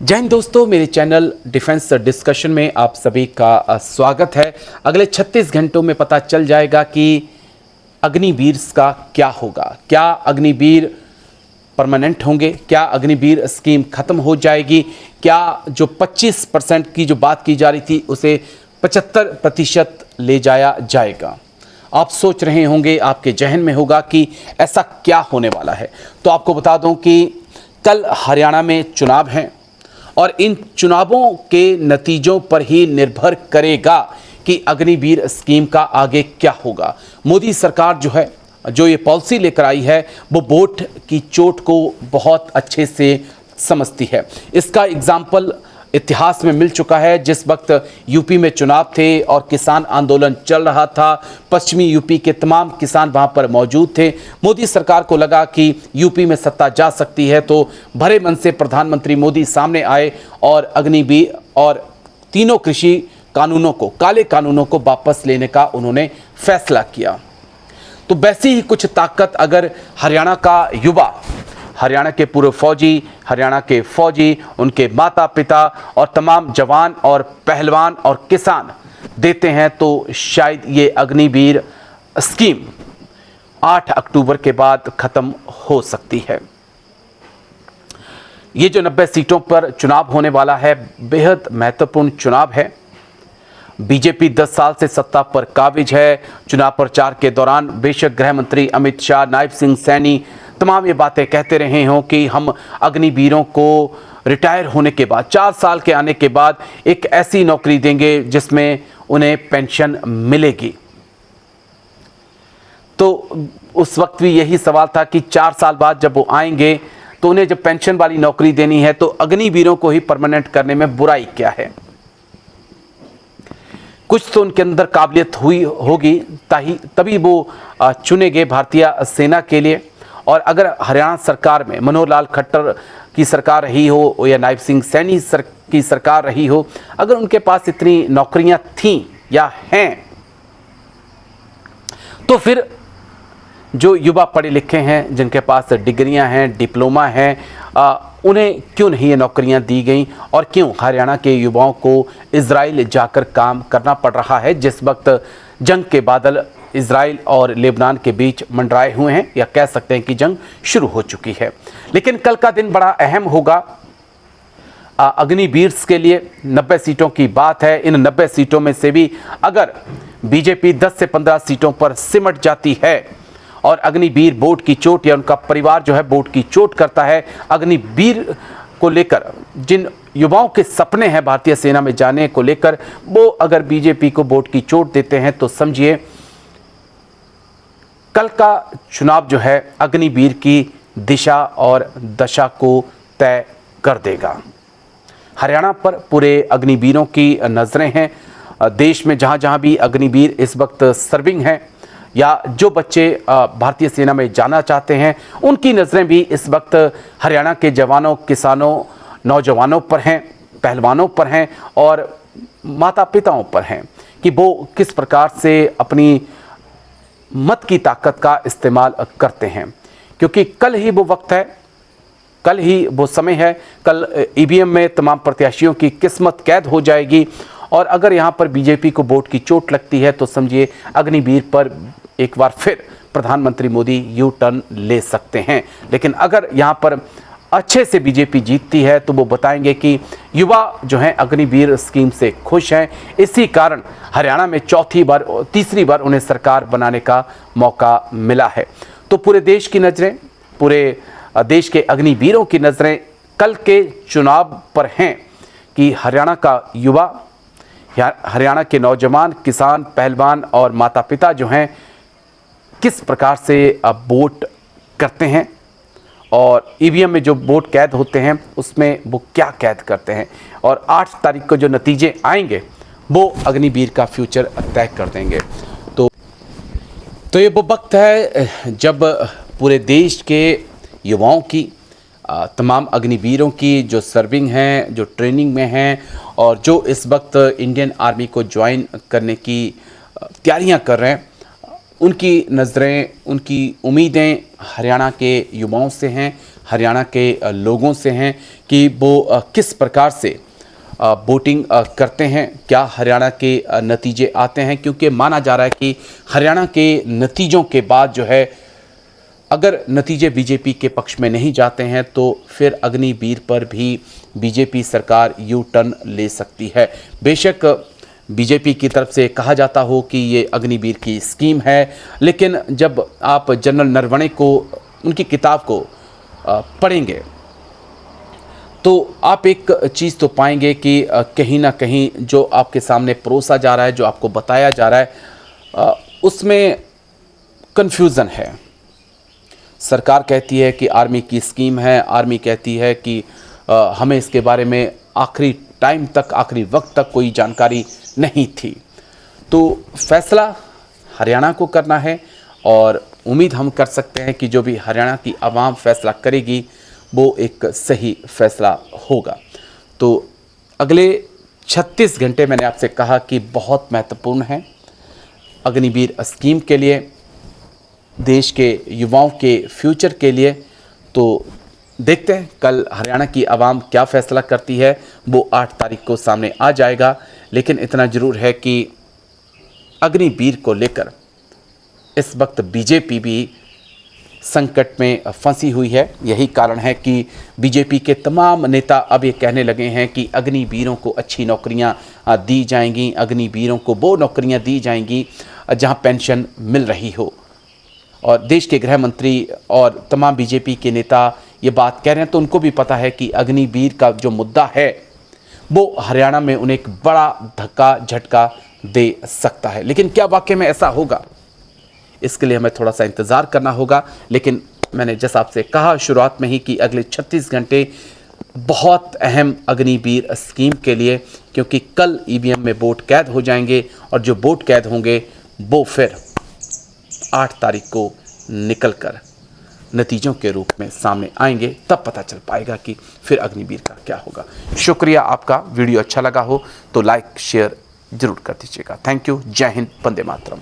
जय हिंद दोस्तों, मेरे चैनल डिफेंस डिस्कशन में आप सभी का स्वागत है। अगले 36 घंटों में पता चल जाएगा कि अग्निवीर का क्या होगा। क्या अग्निवीर परमानेंट होंगे? क्या अग्निवीर स्कीम खत्म हो जाएगी? क्या जो 25% की जो बात की जा रही थी उसे 75% ले जाया जाएगा? आप सोच रहे होंगे, आपके जहन में होगा कि ऐसा क्या होने वाला है। तो आपको बता दूं कि कल हरियाणा में चुनाव हैं और इन चुनावों के नतीजों पर ही निर्भर करेगा कि अग्निवीर स्कीम का आगे क्या होगा। मोदी सरकार जो ये पॉलिसी लेकर आई है वो वोट की चोट को बहुत अच्छे से समझती है। इसका एग्जाम्पल इतिहास में मिल चुका है। जिस वक्त यूपी में चुनाव थे और किसान आंदोलन चल रहा था, पश्चिमी यूपी के तमाम किसान वहां पर मौजूद थे। मोदी सरकार को लगा कि यूपी में सत्ता जा सकती है, तो भरे मन से प्रधानमंत्री मोदी सामने आए और अग्निवीर और तीनों कृषि कानूनों को, काले कानूनों को वापस लेने का उन्होंने फैसला किया। तो वैसी ही कुछ ताकत अगर हरियाणा का युवा, हरियाणा के पूर्व फौजी, हरियाणा के फौजी, उनके माता पिता और तमाम जवान और पहलवान और किसान देते हैं तो शायद ये अग्निवीर स्कीम 8 अक्टूबर के बाद खत्म हो सकती है। ये जो 90 सीटों पर चुनाव होने वाला है, बेहद महत्वपूर्ण चुनाव है। बीजेपी 10 साल से सत्ता पर काबिज है। चुनाव प्रचार के दौरान बेशक गृह मंत्री अमित शाह, नायब सिंह सैनी तमाम ये बातें कहते रहे हों कि हम अग्निवीरों को रिटायर होने के बाद 4 साल के आने के बाद एक ऐसी नौकरी देंगे जिसमें उन्हें पेंशन मिलेगी। तो उस वक्त भी यही सवाल था कि 4 साल बाद जब वो आएंगे तो उन्हें जब पेंशन वाली नौकरी देनी है तो अग्निवीरों को ही परमानेंट करने में बुराई क्या है। कुछ तो उनके अंदर काबिलियत हुई होगी, तभी वो चुने गए भारतीय सेना के लिए। और अगर हरियाणा सरकार में मनोहर लाल खट्टर की सरकार रही हो या नायब सिंह सैनी की सरकार रही हो, अगर उनके पास इतनी नौकरियां थीं या हैं, तो फिर जो युवा पढ़े लिखे हैं, जिनके पास डिग्रियां हैं, डिप्लोमा हैं, उन्हें क्यों नहीं ये नौकरियां दी गई और क्यों हरियाणा के युवाओं को इजराइल जाकर काम करना पड़ रहा है, जिस वक्त जंग के बादल इजराइल और लेबनान के बीच मंडराए हुए हैं, या कह सकते हैं कि जंग शुरू हो चुकी है। लेकिन कल का दिन बड़ा अहम होगा अग्निवीर के लिए। 90 सीटों की बात है। इन 90 सीटों में से भी अगर बीजेपी 10 से 15 सीटों पर सिमट जाती है और अग्निवीर बोर्ड की चोट या उनका परिवार जो है बोर्ड की चोट करता है, अग्निवीर को लेकर जिन युवाओं के सपने हैं भारतीय सेना में जाने को लेकर, वो अगर बीजेपी को बोर्ड की चोट देते हैं तो समझिए कल का चुनाव जो है अग्निवीर की दिशा और दशा को तय कर देगा। हरियाणा पर पूरे अग्निवीरों की नज़रें हैं। देश में जहां जहां भी अग्निवीर इस वक्त सर्विंग हैं या जो बच्चे भारतीय सेना में जाना चाहते हैं, उनकी नज़रें भी इस वक्त हरियाणा के जवानों, किसानों, नौजवानों पर हैं, पहलवानों पर हैं और माता पिताओं पर हैं कि वो किस प्रकार से अपनी मत की ताकत का इस्तेमाल करते हैं। क्योंकि कल ही वो वक्त है, कल ही वो समय है। कल ईवीएम में तमाम प्रत्याशियों की किस्मत कैद हो जाएगी और अगर यहाँ पर बीजेपी को वोट की चोट लगती है तो समझिए अग्निवीर पर एक बार फिर प्रधानमंत्री मोदी यू टर्न ले सकते हैं। लेकिन अगर यहाँ पर अच्छे से बीजेपी जीतती है तो वो बताएंगे कि युवा जो हैं अग्निवीर स्कीम से खुश हैं, इसी कारण हरियाणा में तीसरी बार उन्हें सरकार बनाने का मौका मिला है। तो पूरे देश की नज़रें, पूरे देश के अग्निवीरों की नज़रें कल के चुनाव पर हैं कि हरियाणा का युवा, हरियाणा के नौजवान, किसान, पहलवान और माता पिता जो हैं किस प्रकार से वोट करते हैं और ईवीएम में जो वोट कैद होते हैं उसमें वो क्या कैद करते हैं, और 8 तारीख को जो नतीजे आएंगे वो अग्निवीर का फ्यूचर तय कर देंगे। तो ये वो वक्त है जब पूरे देश के युवाओं की, तमाम अग्निवीरों की जो सर्विंग हैं, जो ट्रेनिंग में हैं और जो इस वक्त इंडियन आर्मी को ज्वाइन करने की तैयारियां कर रहे हैं, उनकी नज़रें, उनकी उम्मीदें हरियाणा के युवाओं से हैं, हरियाणा के लोगों से हैं कि वो किस प्रकार से वोटिंग करते हैं, क्या हरियाणा के नतीजे आते हैं, क्योंकि माना जा रहा है कि हरियाणा के नतीजों के बाद जो है अगर नतीजे बीजेपी के पक्ष में नहीं जाते हैं तो फिर अग्निवीर पर भी बीजेपी सरकार यू टर्न ले सकती है। बेशक बीजेपी की तरफ से कहा जाता हो कि ये अग्निवीर की स्कीम है, लेकिन जब आप जनरल नरवणे को उनकी किताब को पढ़ेंगे तो आप एक चीज़ तो पाएंगे कि कहीं ना कहीं जो आपके सामने परोसा जा रहा है, जो आपको बताया जा रहा है, उसमें कन्फ्यूज़न है। सरकार कहती है कि आर्मी की स्कीम है, आर्मी कहती है कि हमें इसके बारे में आखिरी टाइम तक, आखिरी वक्त तक कोई जानकारी नहीं थी। तो फैसला हरियाणा को करना है और उम्मीद हम कर सकते हैं कि जो भी हरियाणा की आवाम फैसला करेगी वो एक सही फैसला होगा। तो अगले 36 घंटे मैंने आपसे कहा कि बहुत महत्वपूर्ण हैं अग्निवीर स्कीम के लिए, देश के युवाओं के फ्यूचर के लिए। तो देखते हैं कल हरियाणा की आवाम क्या फैसला करती है, वो 8 तारीख को सामने आ जाएगा। लेकिन इतना ज़रूर है कि अग्निवीर को लेकर इस वक्त बीजेपी भी संकट में फंसी हुई है। यही कारण है कि बीजेपी के तमाम नेता अब ये कहने लगे हैं कि अग्निवीरों को अच्छी नौकरियां दी जाएंगी, अग्निवीरों को वो नौकरियां दी जाएंगी जहां पेंशन मिल रही हो। और देश के गृह मंत्री और तमाम बीजेपी के नेता ये बात कह रहे हैं, तो उनको भी पता है कि अग्निवीर का जो मुद्दा है वो हरियाणा में उन्हें एक बड़ा धक्का झटका दे सकता है। लेकिन क्या वाकई में ऐसा होगा, इसके लिए हमें थोड़ा सा इंतज़ार करना होगा। लेकिन मैंने जैसा आपसे कहा शुरुआत में ही कि अगले 36 घंटे बहुत अहम अग्निवीर स्कीम के लिए, क्योंकि कल ईवीएम में वोट कैद हो जाएंगे और जो वोट कैद होंगे वो फिर 8 तारीख को निकलकर नतीजों के रूप में सामने आएंगे। तब पता चल पाएगा कि फिर अग्निवीर का क्या होगा। शुक्रिया आपका। वीडियो अच्छा लगा हो तो लाइक शेयर जरूर कर दीजिएगा। Thank you. जय हिंद। वंदे मातरम।